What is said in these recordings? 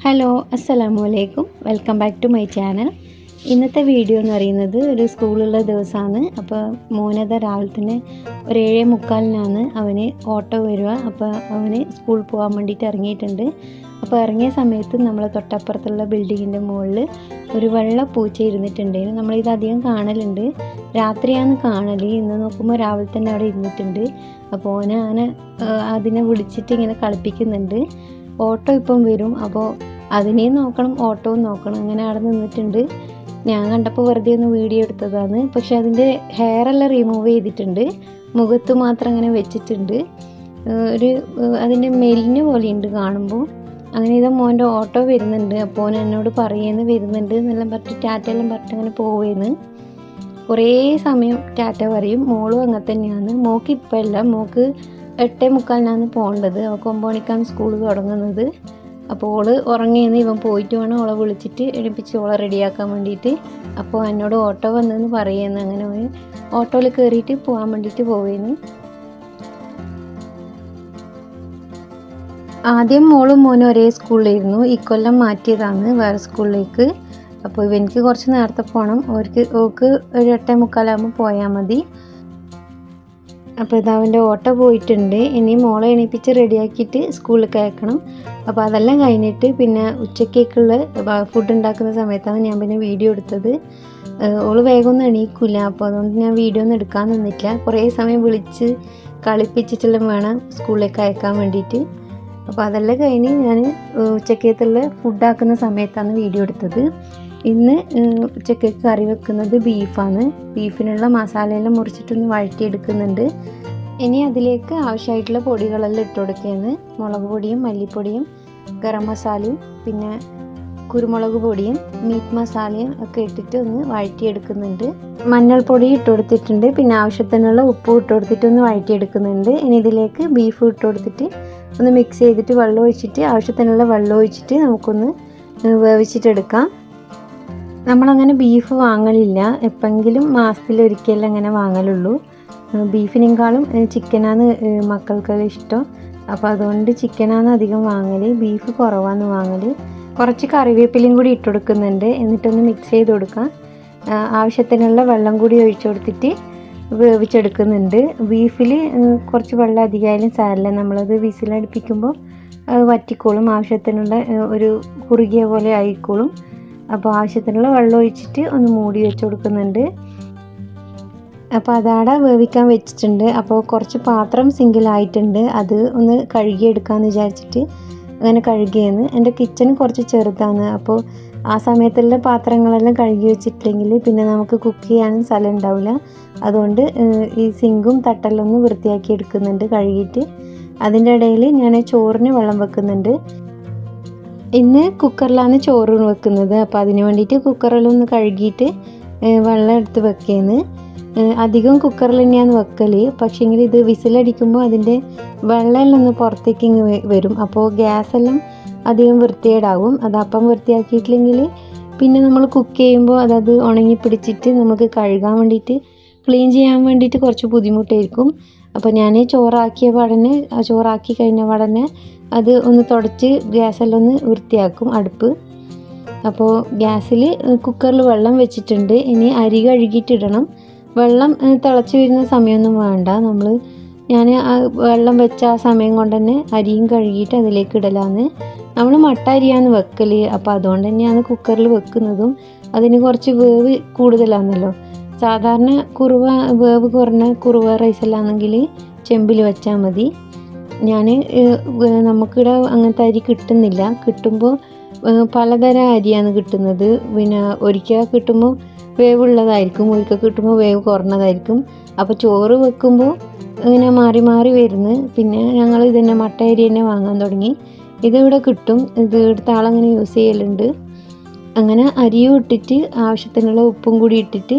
Hello അസ്സലാമലൈക്കും, welcome back to my channel. ഇന്നത്തെ video എന്ന് പറയുന്നത് ഒരു സ്കൂളുള്ള ദിവസമാണ്. അപ്പോൾ മോനത രാവിലെ തന്നെ ഒരു 7:45 അവന് ഓട്ടോ വരിക. അപ്പോൾ അവന് സ്കൂളിൽ പോകാൻ വേണ്ടിയിട്ട് ഇറങ്ങിയിട്ടുണ്ട്. അപ്പോൾ ഇറങ്ങിയ സമയത്ത് നമ്മളെ തൊട്ടപ്പുറത്തുള്ള ബിൽഡിങ്ങിൻ്റെ മുകളിൽ ഒരു വെള്ള പൂച്ച ഇരുന്നിട്ടുണ്ടായിരുന്നു. നമ്മളിത് അധികം കാണലുണ്ട്, രാത്രിയാണ് കാണൽ. ഇന്ന് നോക്കുമ്പോൾ രാവിലെ തന്നെ അവിടെ ഇരുന്നിട്ടുണ്ട്. അപ്പോൾ അതിനെ വിളിച്ചിട്ട് ഇങ്ങനെ കളിപ്പിക്കുന്നുണ്ട്. ഓട്ടോ ഇപ്പം വരും, അപ്പോൾ അതിനെയും നോക്കണം ഓട്ടവും നോക്കണം. അങ്ങനെ അവിടെ നിന്നിട്ടുണ്ട്. ഞാൻ കണ്ടപ്പോൾ വെറുതെ ഒന്ന് വീഡിയോ എടുത്തതാണ്. പക്ഷെ അതിൻ്റെ ഹെയറെല്ലാം റിമൂവ് ചെയ്തിട്ടുണ്ട്, മുഖത്ത് മാത്രം അങ്ങനെ വെച്ചിട്ടുണ്ട്. അതിൻ്റെ മെലിഞ്ഞ പോലെയുണ്ട് കാണുമ്പോൾ. അങ്ങനെ ഇതാ മോൻ്റെ ഓട്ടോ വരുന്നുണ്ട്. അപ്പോൾ ഓൻ എന്നോട് പറയുന്നു വരുന്നുണ്ട് എന്നെല്ലാം പറഞ്ഞിട്ട് ടാറ്റയെല്ലാം പറഞ്ഞിട്ട് അങ്ങനെ പോവുകയെന്ന്. കുറേ സമയം ടാറ്റ പറയും. മോളും അങ്ങനെ തന്നെയാണ്. മോൾക്ക് ഇപ്പം അല്ല, മോൾക്ക് 8:45 പോകേണ്ടത്. അവൾക്ക് 9 മണിക്കാണ് സ്കൂൾ തുടങ്ങുന്നത്. അപ്പോൾ ഓള് ഉറങ്ങിയെന്ന് ഇവൻ പോയിട്ട് വേണം ഓളെ വിളിച്ചിട്ട് എണിപ്പിച്ച് ഓളെ റെഡിയാക്കാൻ വേണ്ടിയിട്ട്. അപ്പോൾ എന്നോട് ഓട്ടോ വന്നതെന്ന് പറയുന്നു. അങ്ങനെ അവന് ഓട്ടോയിൽ കയറിയിട്ട് പോകാൻ വേണ്ടിയിട്ട് പോവുകയെന്ന്. ആദ്യം മോളും മോനും ഒരേ സ്കൂളിലായിരുന്നു. ഇക്കൊല്ലം മാറ്റിയതാണ് വേറെ സ്കൂളിലേക്ക്. അപ്പോൾ ഇവനിക്ക് കുറച്ച് നേരത്തെ പോകണം. ഓൾക്ക് ഒരു 8:45 പോയാൽ മതി. അപ്പോൾ ഇതാ അവൻ്റെ ഓട്ടോ പോയിട്ടുണ്ട്. ഇനി മോളെ എണീപ്പിച്ച് റെഡിയാക്കിയിട്ട് സ്കൂളിൽ കയറ്റണം. അപ്പോൾ അതെല്ലാം കഴിഞ്ഞിട്ട് പിന്നെ ഉച്ചക്കേക്കുള്ള ഫുഡ് ഉണ്ടാക്കുന്ന സമയത്താണ് ഞാൻ പിന്നെ വീഡിയോ എടുത്തത്. ഓള് വേഗമൊന്നും എണീക്കില്ല, അപ്പോൾ അതുകൊണ്ട് ഞാൻ വീഡിയോ ഒന്നും എടുക്കാൻ നിന്നിട്ടില്ല. കുറേ സമയം വിളിച്ച് കളിപ്പിച്ചിട്ടെല്ലാം വേണം സ്കൂളിലേക്ക് അയക്കാൻ വേണ്ടിയിട്ട്. അപ്പോൾ അതെല്ലാം കഴിഞ്ഞ് ഞാൻ ഉച്ചക്കേക്കുള്ള ഫുഡാക്കുന്ന സമയത്താണ് വീഡിയോ എടുത്തത്. ഇന്ന് ഉച്ചക്കേക്ക് കറി വെക്കുന്നത് ബീഫാണ്. ബീഫിനുള്ള മസാലയെല്ലാം മുറിച്ചിട്ടൊന്ന് വഴറ്റിയെടുക്കുന്നുണ്ട്. ഇനി അതിലേക്ക് ആവശ്യമായിട്ടുള്ള പൊടികളെല്ലാം ഇട്ട് കൊടുക്കുകയാണ്. മുളക് പൊടിയും മല്ലിപ്പൊടിയും ഗരം മസാലയും പിന്നെ കുരുമുളക് പൊടിയും മീറ്റ് മസാലയും ഒക്കെ ഇട്ടിട്ട് ഒന്ന് വഴറ്റിയെടുക്കുന്നുണ്ട്. മഞ്ഞൾപ്പൊടി ഇട്ട് കൊടുത്തിട്ടുണ്ട്. പിന്നെ ആവശ്യത്തിനുള്ള ഉപ്പും ഇട്ട് കൊടുത്തിട്ട് ഒന്ന് വഴറ്റിയെടുക്കുന്നുണ്ട്. ഇനി ഇതിലേക്ക് ബീഫ് ഇട്ട് കൊടുത്തിട്ട് ഒന്ന് മിക്സ് ചെയ്തിട്ട് വെള്ളം ഒഴിച്ചിട്ട് ആവശ്യത്തിനുള്ള വെള്ളം ഒഴിച്ചിട്ട് നമുക്കൊന്ന് വേവിച്ചിട്ടെടുക്കാം. നമ്മളങ്ങനെ ബീഫ് വാങ്ങലില്ല, എപ്പോഴെങ്കിലും മാസത്തിലൊരിക്കലും അങ്ങനെ വാങ്ങലുള്ളൂ. ബീഫിനേക്കാളും ചിക്കനാണ് മക്കൾക്കെല്ലാം ഇഷ്ടം. അപ്പോൾ അതുകൊണ്ട് ചിക്കനാണ് അധികം വാങ്ങൽ, ബീഫ് കുറവാണ് വാങ്ങൽ. കുറച്ച് കറിവേപ്പിലയും കൂടി ഇട്ട് കൊടുക്കുന്നുണ്ട്. എന്നിട്ടൊന്ന് മിക്സ് ചെയ്ത് കൊടുക്കാം. ആവശ്യത്തിനുള്ള വെള്ളം കൂടി ഒഴിച്ചു കൊടുത്തിട്ട് വേവിച്ചെടുക്കുന്നുണ്ട്. ബീഫിൽ കുറച്ച് വെള്ളം അധികമായാലും സാരമില്ല, നമ്മളത് വിസിലടുപ്പിക്കുമ്പോൾ വറ്റിക്കോളും. ആവശ്യത്തിനുള്ള ഒരു കുറുകിയ പോലെ ആയിക്കോളും. അപ്പോൾ ആവശ്യത്തിനുള്ള വെള്ളം ഒഴിച്ചിട്ട് ഒന്ന് മൂടി വെച്ച് കൊടുക്കുന്നുണ്ട്. അപ്പോൾ അതവിടെ വേവിക്കാൻ വെച്ചിട്ടുണ്ട്. അപ്പോൾ കുറച്ച് പാത്രം സിങ്കിലായിട്ടുണ്ട്, അത് ഒന്ന് കഴുകിയെടുക്കാമെന്ന് വിചാരിച്ചിട്ട് അങ്ങനെ കഴുകിയെന്ന്. എൻ്റെ കിച്ചൺ കുറച്ച് ചെറുതാണ്, അപ്പോൾ ആ സമയത്തുള്ള പാത്രങ്ങളെല്ലാം കഴുകി വെച്ചിട്ടില്ലെങ്കിൽ പിന്നെ നമുക്ക് കുക്ക് ചെയ്യാനും സ്ഥലം ഉണ്ടാവില്ല. അതുകൊണ്ട് ഈ സിങ്കും തട്ടെല്ലാം ഒന്ന് വൃത്തിയാക്കി എടുക്കുന്നുണ്ട് കഴുകിയിട്ട്. അതിൻ്റെ ഇടയിൽ ഞാൻ ചോറിന് വെള്ളം വെക്കുന്നുണ്ട്. ഇന്ന് കുക്കറിലാണ് ചോറ് വെക്കുന്നത്. അപ്പോൾ അതിന് വേണ്ടിയിട്ട് കുക്കറിലൊന്ന് ഒന്ന് കഴുകിയിട്ട് വെള്ളം എടുത്ത് വെക്കുകയെന്ന്. അധികം കുക്കറിൽ തന്നെയാണ് വെക്കൽ. പക്ഷേങ്കിൽ ഇത് വിസിലടിക്കുമ്പോൾ അതിൻ്റെ വെള്ളമെല്ലാം ഒന്ന് പുറത്തേക്ക് വരും. അപ്പോൾ ഗ്യാസെല്ലാം അധികം വൃത്തികേടാവും. അതപ്പം വൃത്തിയാക്കിയിട്ടില്ലെങ്കിൽ പിന്നെ നമ്മൾ കുക്ക് ചെയ്യുമ്പോൾ അതത് ഉണങ്ങി പിടിച്ചിട്ട് നമുക്ക് കഴുകാൻ വേണ്ടിയിട്ട് ക്ലീൻ ചെയ്യാൻ വേണ്ടിയിട്ട് കുറച്ച് ബുദ്ധിമുട്ടായിരിക്കും. അപ്പോൾ ഞാൻ ചോറാക്കി കഴിഞ്ഞ പാടന്നെ അത് ഒന്ന് തുടച്ച് ഗ്യാസെല്ലാം ഒന്ന് വൃത്തിയാക്കും അടുപ്പ്. അപ്പോൾ ഗ്യാസിൽ കുക്കറിൽ വെള്ളം വെച്ചിട്ടുണ്ട്. ഇനി അരി കഴുകിയിട്ടിടണം. വെള്ളം തിളച്ച് വരുന്ന സമയമൊന്നും വേണ്ട. ഞാൻ വെള്ളം വെച്ച ആ സമയം കൊണ്ട് തന്നെ അരിയും കഴുകിയിട്ട് അതിലേക്ക് ഇടലാന്ന്. നമ്മൾ മട്ട അരിയാണ് വെക്കൽ, അപ്പോൾ അതുകൊണ്ട് തന്നെയാണ് കുക്കറിൽ വെക്കുന്നതും. അതിന് കുറച്ച് വേവ് കൂടുതലാണല്ലോ. സാധാരണ വേവ് കുറഞ്ഞ കുറുവ റൈസെല്ലാണെങ്കിൽ ചെമ്പിൽ വെച്ചാൽ മതി. നമുക്കിവിടെ അങ്ങനത്തെ അരി കിട്ടുന്നില്ല. കിട്ടുമ്പോൾ പലതരം അരിയാണ് കിട്ടുന്നത്. പിന്നെ ഒരിക്കൽ കിട്ടുമ്പോൾ വേവുള്ളതായിരിക്കും, ഒരിക്കൽ കിട്ടുമ്പോൾ വേവ് കുറഞ്ഞതായിരിക്കും. അപ്പോൾ ചോറ് വെക്കുമ്പോൾ ഇങ്ങനെ മാറി മാറി വരുന്നു. പിന്നെ ഞങ്ങൾ ഇതന്നെ മട്ട അരി തന്നെ വാങ്ങാൻ തുടങ്ങി. ഇതിവിടെ കിട്ടും, ഇത് എടുത്ത ആളങ്ങനെ യൂസ് ചെയ്യലുണ്ട്. അങ്ങനെ അരിയും ഇട്ടിട്ട് ആവശ്യത്തിനുള്ള ഉപ്പും കൂടി ഇട്ടിട്ട്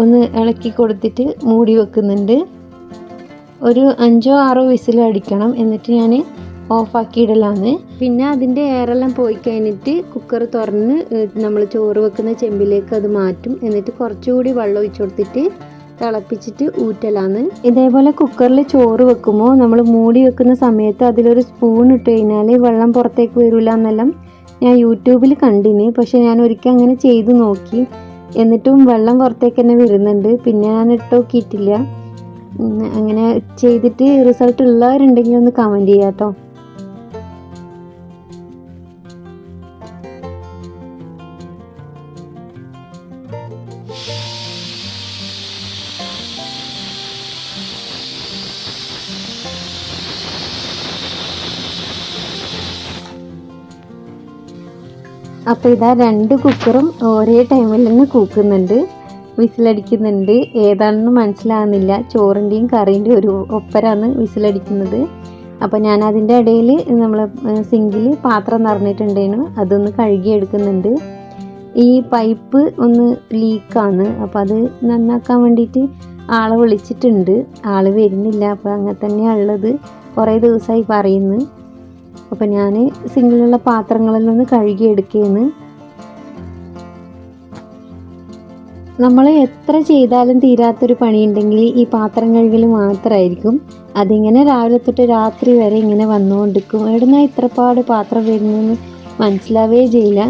ഒന്ന് ഇളക്കി കൊടുത്തിട്ട് മൂടി വെക്കുന്നുണ്ട്. ഒരു 5-6 വിസിൽ അടിക്കണം. എന്നിട്ട് ഞാൻ ഓഫാക്കിയിടലാണ്. പിന്നെ അതിൻ്റെ എയറെല്ലാം പോയി കഴിഞ്ഞിട്ട് കുക്കർ തുറന്ന് നമ്മൾ ചോറ് വെക്കുന്ന ചെമ്പിലേക്ക് അത് മാറ്റും. എന്നിട്ട് കുറച്ചുകൂടി വെള്ളം ഒഴിച്ചു കൊടുത്തിട്ട് തിളപ്പിച്ചിട്ട് ഊറ്റലാണ്. ഇതേപോലെ കുക്കറിൽ ചോറ് വെക്കുമ്പോൾ നമ്മൾ മൂടി വെക്കുന്ന സമയത്ത് അതിലൊരു സ്പൂൺ ഇട്ട് കഴിഞ്ഞാൽ വെള്ളം പുറത്തേക്ക് വരില്ല എന്നെല്ലാം ഞാൻ യൂട്യൂബിൽ കണ്ടിന്, പക്ഷെ ഞാൻ ഒരിക്കൽ അങ്ങനെ ചെയ്ത് നോക്കി, എന്നിട്ടും വെള്ളം പുറത്തേക്ക് തന്നെ വരുന്നുണ്ട്. പിന്നെ ഞാൻ ഇട്ട് നോക്കിയിട്ടില്ല. അങ്ങനെ ചെയ്തിട്ട് റിസൾട്ട് ഉള്ളവരുണ്ടെങ്കിൽ ഒന്ന് കമൻറ്റ് ചെയ്യാം കേട്ടോ. അപ്പോൾ ഇതാ 2 കുക്കറും ഒരേ ടൈമിൽ തന്നെ കൂക്കുന്നുണ്ട്, വിസിലടിക്കുന്നുണ്ട്. ഏതാണെന്ന് മനസ്സിലാകുന്നില്ല. ചോറിൻ്റെയും കറീൻ്റെയും ഒരു ഒപ്പരാണ് വിസിലടിക്കുന്നത്. അപ്പോൾ ഞാൻ അതിൻ്റെ ഇടയിൽ നമ്മൾ സിങ്കിൽ പാത്രം നിറഞ്ഞിട്ടുണ്ടായിരുന്നു, അതൊന്ന് കഴുകിയെടുക്കുന്നുണ്ട്. ഈ പൈപ്പ് ഒന്ന് ലീക്കാണ്, അപ്പോൾ അത് നന്നാക്കാൻ വേണ്ടിയിട്ട് ആളെ വിളിച്ചിട്ടുണ്ട്. ആൾ വരുന്നില്ല, അപ്പോൾ അങ്ങനെ തന്നെയാണ് ഉള്ളത്. കുറേ ദിവസമായി പറയുന്നു. അപ്പോൾ ഞാൻ സിങ്കിലുള്ള പാത്രങ്ങളിൽ നിന്ന് കഴുകിയെടുക്കുകയെന്ന്. നമ്മൾ എത്ര ചെയ്താലും തീരാത്തൊരു പണിയുണ്ടെങ്കിൽ ഈ പാത്രം കഴുകൽ മാത്രമായിരിക്കും. അതിങ്ങനെ രാവിലെ തൊട്ട് രാത്രി വരെ ഇങ്ങനെ വന്നുകൊണ്ടിരിക്കും. എവിടുന്നാ ഇത്രപാട് പാത്രം വരുന്നതെന്ന് മനസ്സിലാവേ ചെയ്യില്ല.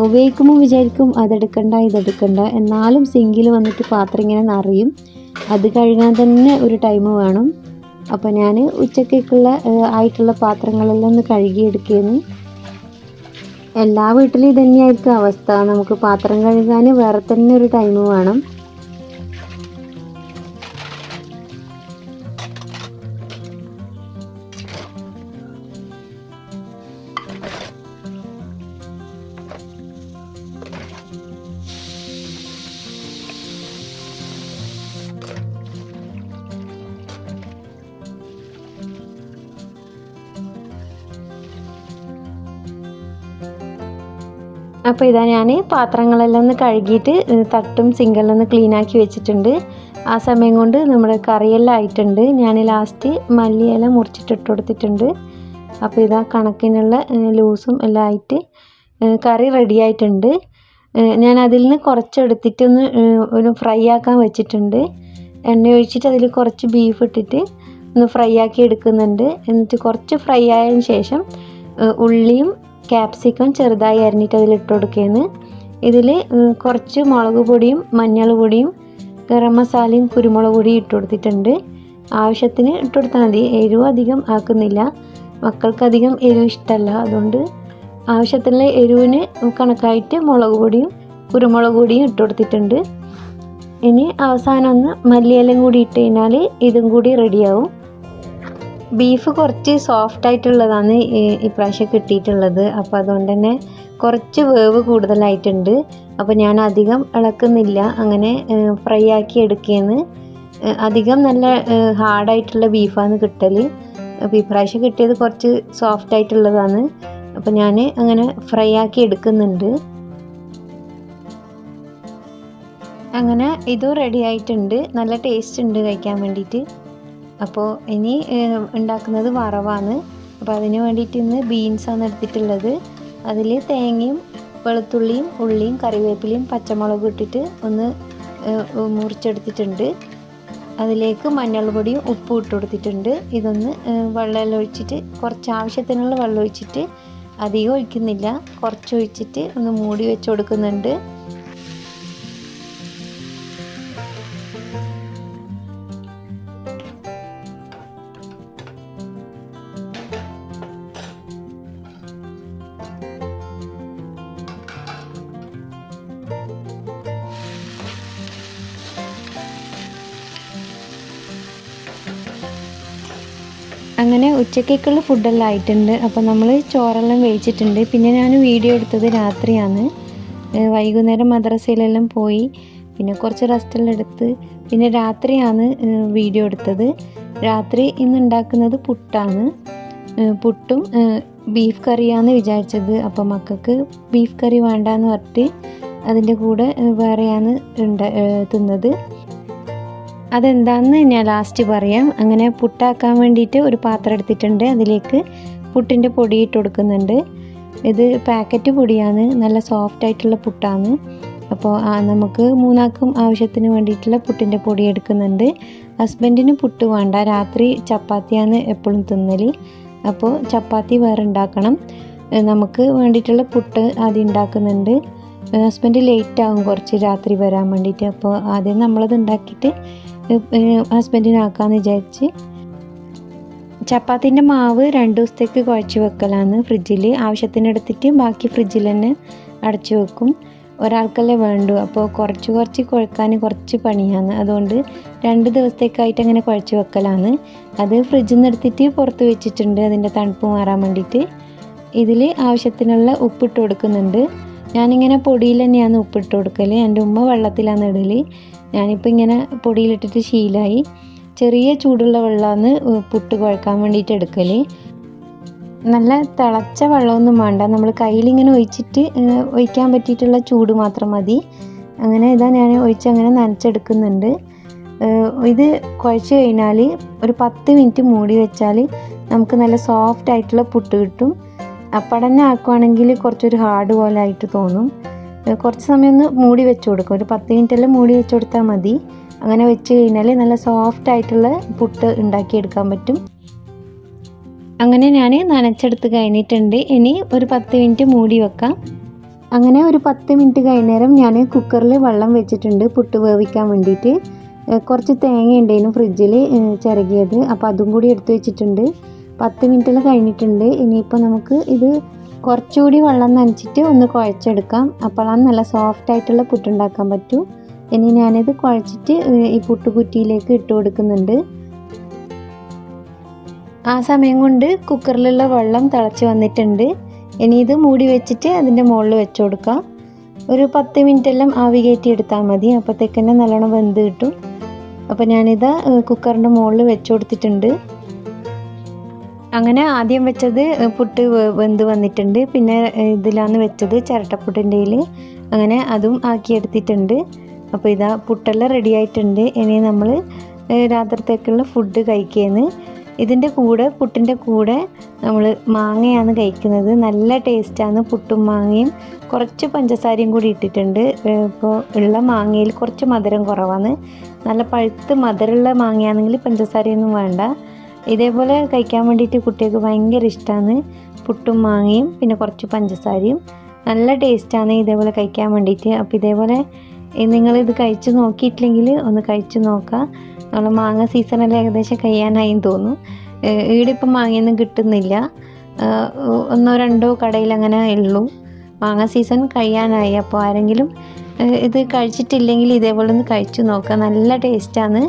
ഉപയോഗിക്കുമ്പോൾ വിചാരിക്കും അതെടുക്കണ്ട ഇതെടുക്കണ്ട, എന്നാലും സിങ്കിൽ വന്നിട്ട് പാത്രം ഇങ്ങനെ നിറയും. അത് കഴുകാൻ തന്നെ ഒരു ടൈം വേണം. അപ്പോൾ ഞാൻ ഉച്ചക്കേക്കുള്ള ആയിട്ടുള്ള പാത്രങ്ങളെല്ലാം ഒന്ന് കഴുകിയെടുക്കുകയെന്ന്. എല്ലാ വീട്ടിലും ഇതന്നെയായിരിക്കും അവസ്ഥ. നമുക്ക് പാത്രം കഴുകാൻ വേറെ തന്നെ ഒരു ടൈം വേണം. അപ്പോൾ ഇതാ ഞാൻ പാത്രങ്ങളെല്ലാം ഒന്ന് കഴുകിയിട്ട് തട്ടും സിങ്കെല്ലാം ഒന്ന് ക്ലീനാക്കി വെച്ചിട്ടുണ്ട്. ആ സമയം കൊണ്ട് നമ്മുടെ കറിയെല്ലാം ആയിട്ടുണ്ട്. ഞാൻ ലാസ്റ്റ് മല്ലിയില മുറിച്ചിട്ടിട്ട് കൊടുത്തിട്ടുണ്ട്. അപ്പോൾ ഇതാ കണക്കിനുള്ള ലൂസും എല്ലാം ആയിട്ട് കറി റെഡി ആയിട്ടുണ്ട്. ഞാൻ അതിൽ നിന്ന് കുറച്ചെടുത്തിട്ടൊന്ന് ഒരു ഫ്രൈ ആക്കാൻ വെച്ചിട്ടുണ്ട്. എണ്ണ ഒഴിച്ചിട്ട് അതിൽ കുറച്ച് ബീഫ് ഇട്ടിട്ട് ഒന്ന് ഫ്രൈ ആക്കി എടുക്കുന്നുണ്ട്. എന്നിട്ട് കുറച്ച് ഫ്രൈ ആയതിന് ശേഷം ഉള്ളിയും ക്യാപ്സിക്കം ചെറുതായി അരിഞ്ഞിട്ട് അതിലിട്ട് കൊടുക്കുകയെന്ന്. ഇതിൽ കുറച്ച് മുളക് പൊടിയും മഞ്ഞൾ പൊടിയും ഗരം മസാലയും കുരുമുളക് പൊടിയും ഇട്ട് കൊടുത്തിട്ടുണ്ട്. ആവശ്യത്തിന് ഇട്ട് കൊടുത്താൽ മതി, എരിവ് അധികം ആക്കുന്നില്ല. മക്കൾക്കധികം എരിവ് ഇഷ്ടമല്ല, അതുകൊണ്ട് ആവശ്യത്തിനുള്ള എരിവിന് കണക്കായിട്ട് മുളക് പൊടിയും കുരുമുളക് പൊടിയും ഇട്ട് കൊടുത്തിട്ടുണ്ട്. ഇനി അവസാനം ഒന്ന് മല്ലിയിലയും കൂടി ഇട്ട് കഴിഞ്ഞാൽ ഇതും കൂടി റെഡിയാവും. ബീഫ് കുറച്ച് സോഫ്റ്റ് ആയിട്ടുള്ളതാണ് ഇപ്രാവശ്യം കിട്ടിയിട്ടുള്ളത്. അപ്പോൾ അതുകൊണ്ട് തന്നെ കുറച്ച് വേവ് കൂടുതലായിട്ടുണ്ട്. അപ്പോൾ ഞാൻ അധികം ഇളക്കുന്നില്ല, അങ്ങനെ ഫ്രൈ ആക്കി എടുക്കുകയെന്ന്. അധികം നല്ല ഹാർഡായിട്ടുള്ള ബീഫാണ് കിട്ടൽ. അപ്പോൾ ഇപ്രാവശ്യം കിട്ടിയത് കുറച്ച് സോഫ്റ്റ് ആയിട്ടുള്ളതാണ്. അപ്പോൾ ഞാൻ അങ്ങനെ ഫ്രൈ ആക്കി എടുക്കുന്നുണ്ട്. അങ്ങനെ ഇതും റെഡി ആയിട്ടുണ്ട്. നല്ല ടേസ്റ്റ് ഉണ്ട് കഴിക്കാൻ വേണ്ടിയിട്ട്. അപ്പോൾ ഇനി ഉണ്ടാക്കുന്നത് വറവാണ്. അപ്പോൾ അതിന് വേണ്ടിയിട്ട് ഇന്ന് ബീൻസാണ് എടുത്തിട്ടുള്ളത്. അതിൽ തേങ്ങയും വെളുത്തുള്ളിയും ഉള്ളിയും കറിവേപ്പിലയും പച്ചമുളകും ഇട്ടിട്ട് ഒന്ന് മുറിച്ചെടുത്തിട്ടുണ്ട്. അതിലേക്ക് മഞ്ഞൾപ്പൊടിയും ഉപ്പും ഇട്ട് കൊടുത്തിട്ടുണ്ട്. ഇതൊന്ന് വെള്ളം ഒഴിച്ചിട്ട് കുറച്ച് ആവശ്യത്തിനുള്ള വെള്ളം ഒഴിച്ചിട്ട്, അധികം ഒഴിക്കുന്നില്ല, കുറച്ച് ഒഴിച്ചിട്ട് ഒന്ന് മൂടി വെച്ച് കൊടുക്കുന്നുണ്ട്. അങ്ങനെ ഉച്ചക്കേക്കുള്ള ഫുഡെല്ലാം ആയിട്ടുണ്ട്. അപ്പോൾ നമ്മൾ ചോറെല്ലാം വേവിച്ചിട്ടുണ്ട്. പിന്നെ ഞാൻ വീഡിയോ എടുത്തത് രാത്രിയാണ്. വൈകുന്നേരം മദ്രസയിലെല്ലാം പോയി, പിന്നെ കുറച്ച് റെസ്റ്റെല്ലാം എടുത്ത് പിന്നെ രാത്രിയാണ് വീഡിയോ എടുത്തത്. രാത്രി ഇന്ന് ഉണ്ടാക്കുന്നത് പുട്ടാണ്. പുട്ടും ബീഫ് കറിയാണെന്ന് വിചാരിച്ചത്. അപ്പോൾ മക്കൾക്ക് ബീഫ് കറി വേണ്ടാന്ന് പറഞ്ഞിട്ട് അതിൻ്റെ കൂടെ വേറെയാണ് തിന്നത്. അതെന്താണെന്ന് ഞാൻ ലാസ്റ്റ് പറയാം. അങ്ങനെ പുട്ടാക്കാൻ വേണ്ടിയിട്ട് ഒരു പാത്രം എടുത്തിട്ടുണ്ട്. അതിലേക്ക് പുട്ടിൻ്റെ പൊടി ഇട്ട് കൊടുക്കുന്നുണ്ട്. ഇത് പാക്കറ്റ് പൊടിയാണ്, നല്ല സോഫ്റ്റ് ആയിട്ടുള്ള പുട്ടാണ്. അപ്പോൾ നമുക്ക് മൂന്നാൾക്കും ആവശ്യത്തിന് വേണ്ടിയിട്ടുള്ള പുട്ടിൻ്റെ പൊടി എടുക്കുന്നുണ്ട്. ഹസ്ബൻഡിന് പുട്ട് വേണ്ട, രാത്രി ചപ്പാത്തിയാണ് എപ്പോഴും തിന്നൽ. അപ്പോൾ ചപ്പാത്തി വേറെ ഉണ്ടാക്കണം. നമുക്ക് വേണ്ടിയിട്ടുള്ള പുട്ട് ആദ്യം ഉണ്ടാക്കുന്നുണ്ട്. ഹസ്ബൻഡ് ലേറ്റ് ആകും കുറച്ച് രാത്രി വരാൻ വേണ്ടിയിട്ട്. അപ്പോൾ ആദ്യം നമ്മളത് ഉണ്ടാക്കിയിട്ട് ഹസ്ബൻഡിനാക്കാമെന്ന് വിചാരിച്ച്. ചപ്പാത്തിൻ്റെ മാവ് 2 ദിവസത്തേക്ക് കുഴച്ച് വെക്കലാണ് ഫ്രിഡ്ജിൽ. ആവശ്യത്തിനെടുത്തിട്ട് ബാക്കി ഫ്രിഡ്ജിൽ തന്നെ അടച്ചു വെക്കും. ഒരാൾക്കല്ലേ വേണ്ടൂ, അപ്പോൾ കുറച്ച് കുഴക്കാൻ കുറച്ച് പണിയാണ്. അതുകൊണ്ട് 2 ദിവസത്തേക്കായിട്ട് അങ്ങനെ കുഴച്ച് വെക്കലാണ്. അത് ഫ്രിഡ്ജിൽ നിന്ന് എടുത്തിട്ട് പുറത്ത് വെച്ചിട്ടുണ്ട് അതിൻ്റെ തണുപ്പ് മാറാൻ വേണ്ടിയിട്ട്. ഇതിൽ ആവശ്യത്തിനുള്ള ഉപ്പിട്ട് കൊടുക്കുന്നുണ്ട്. ഞാനിങ്ങനെ പൊടിയിൽ തന്നെയാണ് ഉപ്പിട്ട് കൊടുക്കൽ. എൻ്റെ ഉമ്മ വെള്ളത്തിലാണ് ഇടൽ. ഞാനിപ്പോൾ ഇങ്ങനെ പൊടിയിലിട്ടിട്ട് ശീലമായി. ചെറിയ ചൂടുള്ള വെള്ളമാണ് പുട്ട് കുഴക്കാൻ വേണ്ടിയിട്ട് എടുക്കൽ. നല്ല തിളച്ച വെള്ളമൊന്നും വേണ്ട, നമ്മൾ കയ്യിലിങ്ങനെ ഒഴിക്കാൻ പറ്റിയിട്ടുള്ള ചൂട് മാത്രം മതി. അങ്ങനെ ഇതാ ഞാൻ അങ്ങനെ നനച്ചെടുക്കുന്നുണ്ട്. ഇത് കുഴച്ച് കഴിഞ്ഞാൽ ഒരു 10 മിനിറ്റ് മൂടി വെച്ചാൽ നമുക്ക് നല്ല സോഫ്റ്റ് ആയിട്ടുള്ള പുട്ട് കിട്ടും. അപ്പടന്നെ ആക്കുവാണെങ്കിൽ കുറച്ചൊരു ഹാർഡ് പോലെ ആയിട്ട് തോന്നും. കുറച്ച് സമയം ഒന്ന് മൂടി വെച്ച് കൊടുക്കും. ഒരു 10 മിനിറ്റെല്ലാം മൂടി വെച്ച് കൊടുത്താൽ മതി. അങ്ങനെ വെച്ച് കഴിഞ്ഞാൽ നല്ല സോഫ്റ്റ് ആയിട്ടുള്ള പുട്ട് ഉണ്ടാക്കിയെടുക്കാൻ പറ്റും. അങ്ങനെ ഞാൻ നനച്ചെടുത്ത് കഴിഞ്ഞിട്ടുണ്ട്. ഇനി ഒരു 10 മിനിറ്റ് മൂടി വെക്കാം. അങ്ങനെ ഒരു 10 മിനിറ്റ് കഴിഞ്ഞേരം ഞാൻ കുക്കറിൽ വെള്ളം വെച്ചിട്ടുണ്ട് പുട്ട് വേവിക്കാൻ വേണ്ടിയിട്ട്. കുറച്ച് തേങ്ങ ഉണ്ടായിരുന്നു ഫ്രിഡ്ജിൽ ചിരകിയത്, അപ്പോൾ അതും കൂടി എടുത്ത് വെച്ചിട്ടുണ്ട്. 10 മിനിറ്റെല്ലാം കഴിഞ്ഞിട്ടുണ്ട്. ഇനിയിപ്പോൾ നമുക്ക് ഇത് കുറച്ചുകൂടി വെള്ളം നനച്ചിട്ട് ഒന്ന് കുഴച്ചെടുക്കാം. അപ്പോഴാണ് നല്ല സോഫ്റ്റ് ആയിട്ടുള്ള പുട്ടുണ്ടാക്കാൻ പറ്റും. ഇനി ഞാനിത് കുഴച്ചിട്ട് ഈ പുട്ടുകുറ്റിയിലേക്ക് ഇട്ട് കൊടുക്കുന്നുണ്ട്. ആ സമയം കൊണ്ട് കുക്കറിലുള്ള വെള്ളം തിളച്ച് വന്നിട്ടുണ്ട്. ഇനി ഇത് മൂടി വെച്ചിട്ട് അതിൻ്റെ മുകളിൽ വെച്ച് കൊടുക്കാം. ഒരു 10 മിനിറ്റെല്ലാം ആവി കയറ്റി എടുത്താൽ മതി. അപ്പോഴത്തേക്കന്നെ നല്ലോണം വെന്ത് കിട്ടും. അപ്പോൾ ഞാനിത് കുക്കറിൻ്റെ മുകളിൽ വെച്ച് കൊടുത്തിട്ടുണ്ട്. അങ്ങനെ ആദ്യം വെച്ചത് പുട്ട് വെന്ത് വന്നിട്ടുണ്ട്. പിന്നെ ഇതിലാണ് വെച്ചത് ചിരട്ടപ്പുട്ടിൻ്റെയിൽ. അങ്ങനെ അതും ആക്കിയെടുത്തിട്ടുണ്ട്. അപ്പോൾ ഇതാ പുട്ടെല്ലാം റെഡി ആയിട്ടുണ്ട്. ഇനി നമ്മൾ രാത്രിത്തേക്കുള്ള ഫുഡ് കഴിക്കുകയാണ്. ഇതിൻ്റെ കൂടെ പുട്ടിൻ്റെ കൂടെ നമ്മൾ മാങ്ങയാണ് കഴിക്കുന്നത്. നല്ല ടേസ്റ്റാണ് പുട്ടും മാങ്ങയും. കുറച്ച് പഞ്ചസാരയും കൂടി ഇട്ടിട്ടുണ്ട്. ഇപ്പോൾ ഉള്ള മാങ്ങയിൽ കുറച്ച് മധുരം കുറവാണ്. നല്ല പഴുത്ത് മധുരമുള്ള മാങ്ങയാണെങ്കിൽ പഞ്ചസാരയൊന്നും വേണ്ട. ഇതേപോലെ കഴിക്കാൻ വേണ്ടിയിട്ട് കുട്ടികൾക്ക് ഭയങ്കര ഇഷ്ടമാണ് പുട്ടും മാങ്ങയും പിന്നെ കുറച്ച് പഞ്ചസാരയും. നല്ല ടേസ്റ്റാണ് ഇതേപോലെ കഴിക്കാൻ വേണ്ടിയിട്ട്. അപ്പോൾ ഇതേപോലെ നിങ്ങളിത് കഴിച്ച് നോക്കിയിട്ടില്ലെങ്കിൽ ഒന്ന് കഴിച്ച് നോക്കാം. നമ്മൾ മാങ്ങ സീസണെല്ലാം ഏകദേശം കഴിയാനായി തോന്നും. ഇവിടെ ഇപ്പം മാങ്ങയൊന്നും കിട്ടുന്നില്ല. 1-2 കടയിൽ അങ്ങനെ ഉള്ളൂ. മാങ്ങ സീസൺ കഴിയാനായി. അപ്പോൾ ആരെങ്കിലും ഇത് കഴിച്ചിട്ടില്ലെങ്കിൽ ഇതേപോലെ ഒന്ന് കഴിച്ചു നോക്കുക. നല്ല ടേസ്റ്റാണ്.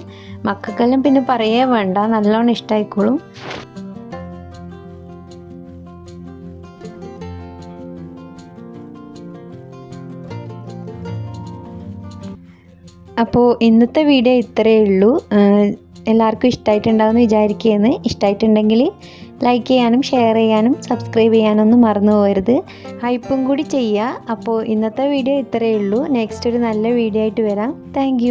മക്കൾക്കെല്ലാം പിന്നെ പറയേ വേണ്ട, നല്ലോണം ഇഷ്ടമായിക്കോളും. അപ്പോൾ ഇന്നത്തെ വീഡിയോ ഇത്രയേ ഉള്ളൂ. എല്ലാവർക്കും ഇഷ്ടമായിട്ടുണ്ടാകുമെന്ന് വിചാരിക്കുകയാണ്. ഇഷ്ടമായിട്ടുണ്ടെങ്കിൽ ലൈക്ക് ചെയ്യാനും ഷെയർ ചെയ്യാനും സബ്സ്ക്രൈബ് ചെയ്യാനൊന്നും മറന്നു പോകരുത്. ഹൈപ്പും കൂടി ചെയ്യുക. അപ്പോൾ ഇന്നത്തെ വീഡിയോ ഇത്രയേ ഉള്ളൂ. നെക്സ്റ്റ് ഒരു നല്ല വീഡിയോ ആയിട്ട് വരാം. താങ്ക്